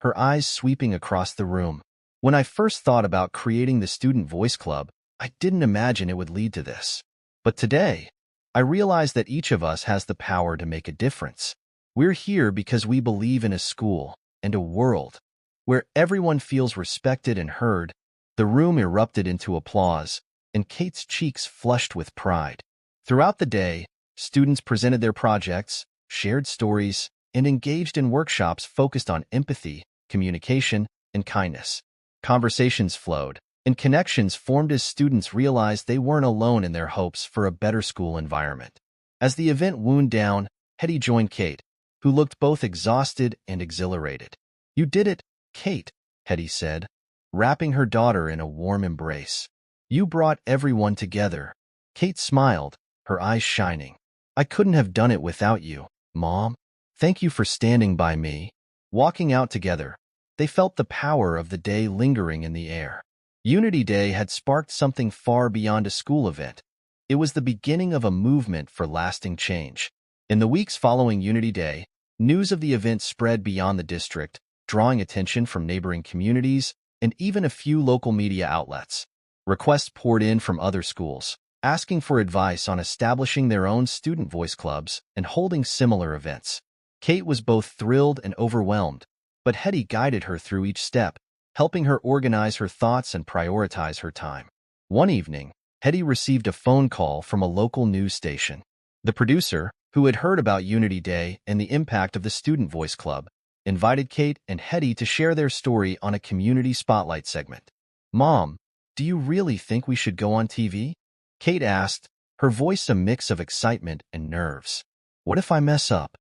her eyes sweeping across the room. "When I first thought about creating the Student Voice Club, I didn't imagine it would lead to this. But today, I realize that each of us has the power to make a difference. We're here because we believe in a school and a world where everyone feels respected and heard." The room erupted into applause, and Kate's cheeks flushed with pride. Throughout the day, students presented their projects, shared stories, and engaged in workshops focused on empathy, communication, and kindness. Conversations flowed, and connections formed as students realized they weren't alone in their hopes for a better school environment. As the event wound down, Hetty joined Kate, who looked both exhausted and exhilarated. "You did it, Kate," Hetty said, wrapping her daughter in a warm embrace. "You brought everyone together." Kate smiled, her eyes shining. "I couldn't have done it without you, Mom. Thank you for standing by me." Walking out together, they felt the power of the day lingering in the air. Unity Day had sparked something far beyond a school event. It was the beginning of a movement for lasting change. In the weeks following Unity Day, news of the event spread beyond the district, drawing attention from neighboring communities and even a few local media outlets. Requests poured in from other schools, asking for advice on establishing their own student voice clubs and holding similar events. Kate was both thrilled and overwhelmed, but Hetty guided her through each step, helping her organize her thoughts and prioritize her time. One evening, Hetty received a phone call from a local news station. The producer, who had heard about Unity Day and the impact of the Student Voice Club, invited Kate and Hetty to share their story on a community spotlight segment. "Mom, do you really think we should go on TV?" Kate asked, her voice a mix of excitement and nerves. "What if I mess up?"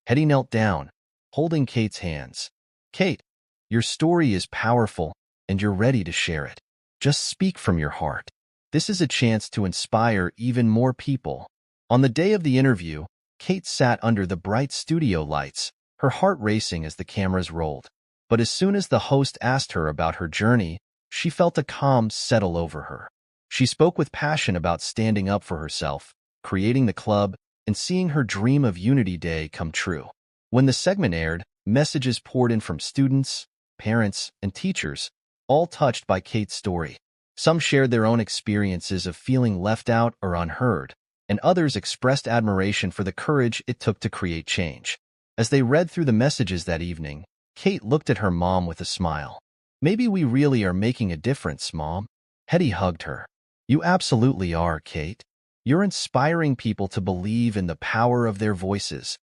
Hetty knelt down, holding Kate's hands. "Kate, your story is powerful, and you're ready to share it. Just speak from your heart. This is a chance to inspire even more people." On the day of the interview, Kate sat under the bright studio lights, her heart racing as the cameras rolled. But as soon as the host asked her about her journey, she felt a calm settle over her. She spoke with passion about standing up for herself, creating the club, and seeing her dream of Unity Day come true. When the segment aired, messages poured in from students, parents, and teachers, all touched by Kate's story. Some shared their own experiences of feeling left out or unheard, and others expressed admiration for the courage it took to create change. As they read through the messages that evening, Kate looked at her mom with a smile. "Maybe we really are making a difference, Mom." Hetty hugged her. "You absolutely are, Kate. You're inspiring people to believe in the power of their voices."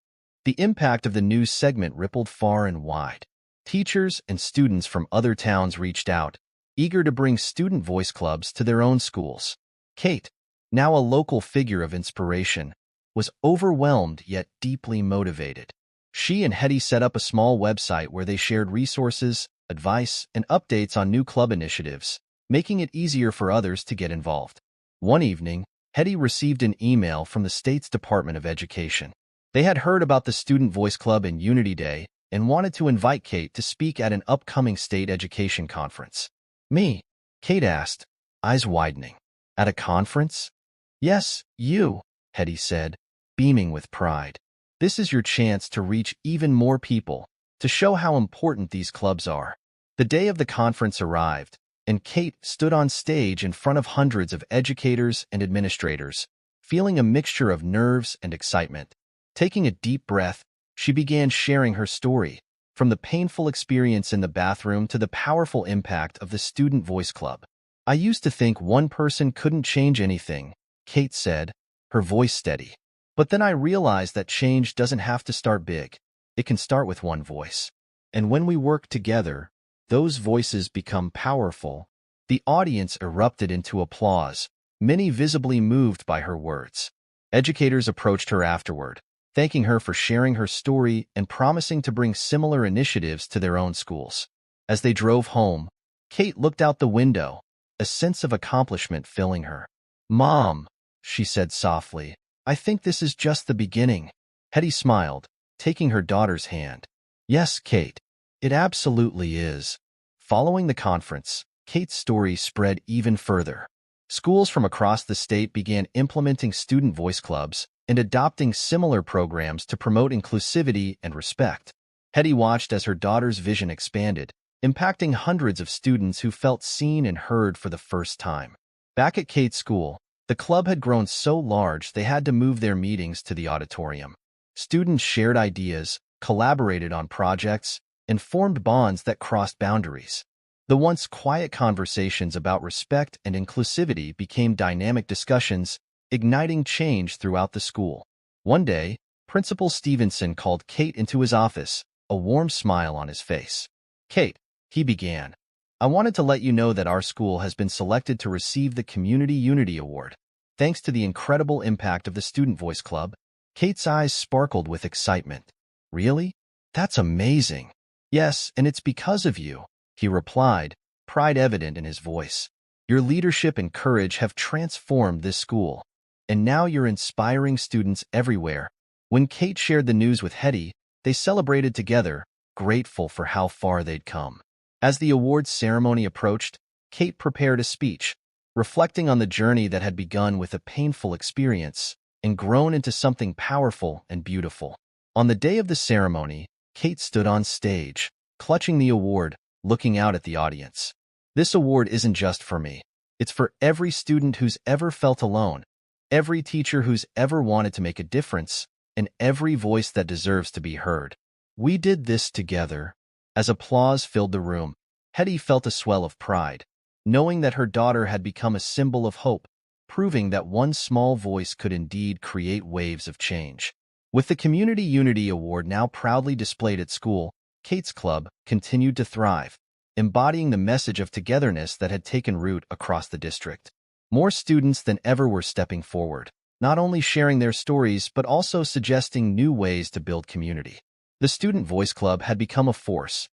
The impact of the news segment rippled far and wide. Teachers and students from other towns reached out, eager to bring student voice clubs to their own schools. Kate, now a local figure of inspiration, was overwhelmed yet deeply motivated. She and Hetty set up a small website where they shared resources, advice, and updates on new club initiatives, making it easier for others to get involved. One evening, Hetty received an email from the state's Department of Education. They had heard about the Student Voice Club and Unity Day and wanted to invite Kate to speak at an upcoming state education conference. "Me?" Kate asked, eyes widening. "At a conference?" "Yes, you," Hetty said, beaming with pride. "This is your chance to reach even more people, to show how important these clubs are." The day of the conference arrived, and Kate stood on stage in front of hundreds of educators and administrators, feeling a mixture of nerves and excitement. Taking a deep breath, she began sharing her story, from the painful experience in the bathroom to the powerful impact of the Student Voice Club. "I used to think one person couldn't change anything," Kate said, her voice steady. "But then I realized that change doesn't have to start big. It can start with one voice. And when we work together, those voices become powerful." The audience erupted into applause, many visibly moved by her words. Educators approached her afterward, thanking her for sharing her story and promising to bring similar initiatives to their own schools. As they drove home, Kate looked out the window, a sense of accomplishment filling her. "Mom," she said softly, "I think this is just the beginning." Hetty smiled, taking her daughter's hand. "Yes, Kate, it absolutely is." Following the conference, Kate's story spread even further. Schools from across the state began implementing student voice clubs and adopting similar programs to promote inclusivity and respect. Hetty watched as her daughter's vision expanded, impacting hundreds of students who felt seen and heard for the first time. Back at Kate's school, the club had grown so large they had to move their meetings to the auditorium. Students shared ideas, collaborated on projects, and formed bonds that crossed boundaries. The once quiet conversations about respect and inclusivity became dynamic discussions, igniting change throughout the school. One day, Principal Stevenson called Kate into his office, a warm smile on his face. "Kate," he began, "I wanted to let you know that our school has been selected to receive the Community Unity Award, thanks to the incredible impact of the Student Voice Club." Kate's eyes sparkled with excitement. "Really? That's amazing." "Yes, and it's because of you," he replied, pride evident in his voice. "Your leadership and courage have transformed this school, and now you're inspiring students everywhere." When Kate shared the news with Hetty, they celebrated together, grateful for how far they'd come. As the awards ceremony approached, Kate prepared a speech, reflecting on the journey that had begun with a painful experience and grown into something powerful and beautiful. On the day of the ceremony, Kate stood on stage, clutching the award, looking out at the audience. "This award isn't just for me. It's for every student who's ever felt alone, every teacher who's ever wanted to make a difference, and every voice that deserves to be heard. We did this together." As applause filled the room, Hetty felt a swell of pride, knowing that her daughter had become a symbol of hope, proving that one small voice could indeed create waves of change. With the Community Unity Award now proudly displayed at school, Kate's club continued to thrive, embodying the message of togetherness that had taken root across the district. More students than ever were stepping forward, not only sharing their stories but also suggesting new ways to build community. The Student Voice Club had become a force,